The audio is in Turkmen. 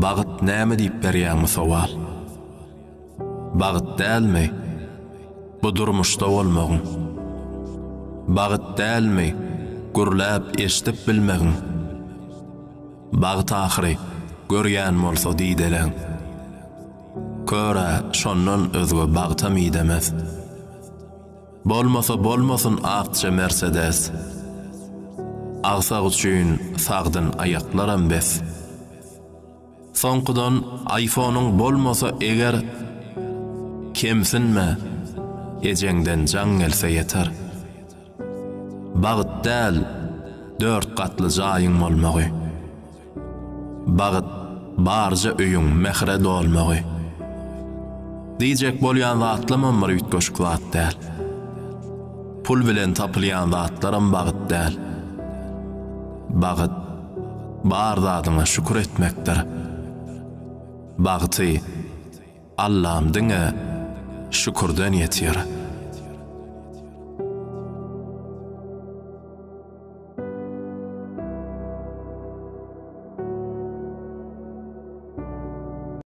Bagyt näme diýip berýärmi sowal? Bagyt dälmi? Bu durmuşda bolmagyň. Bagyt dälmi? Gürläp eşdip bilmegiň. Bagyt ahyry görýän bolsa diýdeleň. Köre şondan özge bagta midemez. Bolmasa bolmasyn aqça Mercedes. Agsaq üçin sagdyn ayaklaram bes. Soňkudan iPhone'un bolmasa eger kemsinme, ejengden jan gelse yeter. Bagyt däl 4 katly jaýyň bolmagy. Bagyt barja öýüň mehre dolmagy. Diýjek bolýan zatlamam bir ütgoşuk zat däl. Pul bilen tapylýan zatlaram bagyt däl. Bagyt bar zadyna şükür etmekdir. Bagyty Allah'ım diňe şükürden ýetýär.